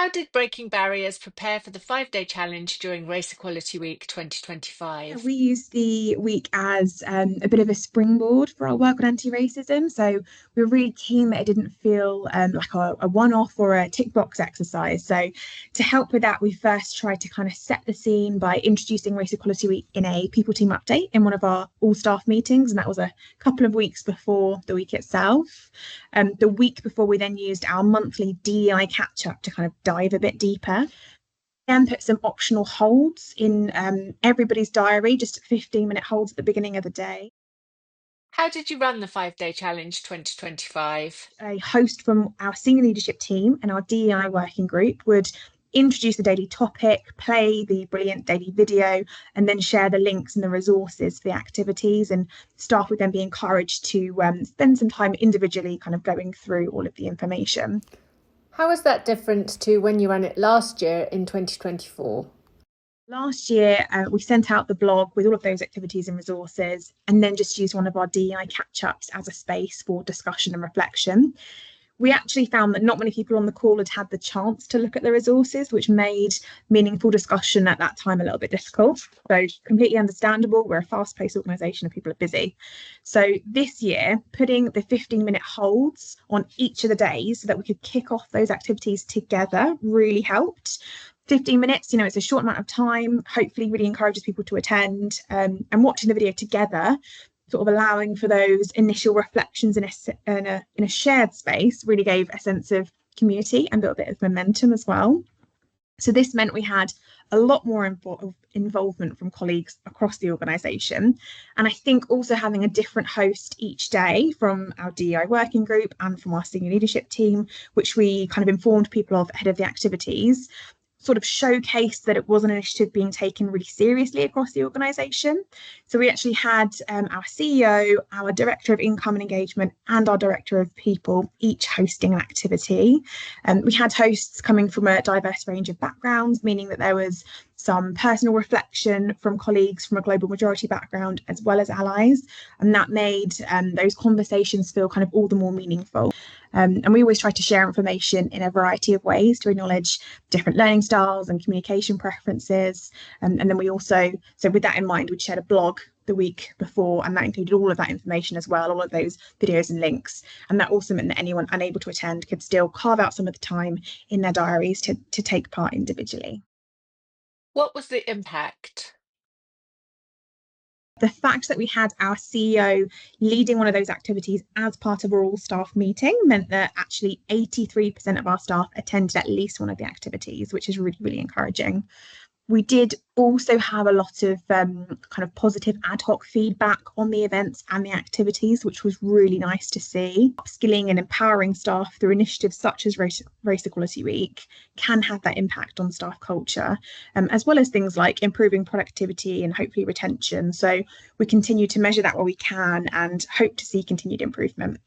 How did Breaking Barriers prepare for the 5-day challenge during Race Equality Week 2025? We use the week as a bit of a springboard for our work on anti-racism. So we were really keen that it didn't feel like a one-off or a tick box exercise. So to help with that, we first tried to kind of set the scene by introducing Race Equality Week in a people team update in one of our all-staff meetings, and that was a couple of weeks before the week itself. The week before, we then used our monthly DEI catch-up to kind of dive a bit deeper and put some optional holds in everybody's diary, just 15-minute holds at the beginning of the day. How did you run the 5-day challenge 2025? A host from our senior leadership team and our DEI working group would introduce the daily topic, play the brilliant daily video, and then share the links and the resources for the activities. And staff would then be encouraged to spend some time individually kind of going through all of the information. How is that different to when you ran it last year in 2024? Last year, we sent out the blog with all of those activities and resources, and then just used one of our DEI catch-ups as a space for discussion and reflection. We actually found that not many people on the call had had the chance to look at the resources, which made meaningful discussion at that time a little bit difficult. So completely understandable. We're a fast-paced organisation and people are busy. So this year, putting the 15-minute holds on each of the days so that we could kick off those activities together really helped. 15 minutes, it's a short amount of time, hopefully really encourages people to attend, and watching the video together, sort of allowing for those initial reflections in a shared space, really gave a sense of community and a little bit of momentum as well. So this meant we had a lot more involvement from colleagues across the organisation. And I think also having a different host each day from our DEI working group and from our senior leadership team, which we kind of informed people of ahead of the activities, sort of showcased that it was an initiative being taken really seriously across the organisation. So we actually had our CEO, our Director of Income and Engagement, and our Director of People each hosting an activity. We had hosts coming from a diverse range of backgrounds, meaning that there was some personal reflection from colleagues from a global majority background as well as allies, and that made those conversations feel kind of all the more meaningful. And we always try to share information in a variety of ways to acknowledge different learning styles and communication preferences. And then we also, so with that in mind, we shared a blog the week before, and that included all of that information as well, all of those videos and links. And that also meant that anyone unable to attend could still carve out some of the time in their diaries to take part individually. What was the impact? The fact that we had our CEO leading one of those activities as part of our all staff meeting meant that actually 83% of our staff attended at least one of the activities, which is really, really encouraging. We did also have a lot of kind of positive ad hoc feedback on the events and the activities, which was really nice to see. Upskilling and empowering staff through initiatives such as Race Equality Week can have that impact on staff culture, as well as things like improving productivity and hopefully retention. So we continue to measure that where we can and hope to see continued improvement.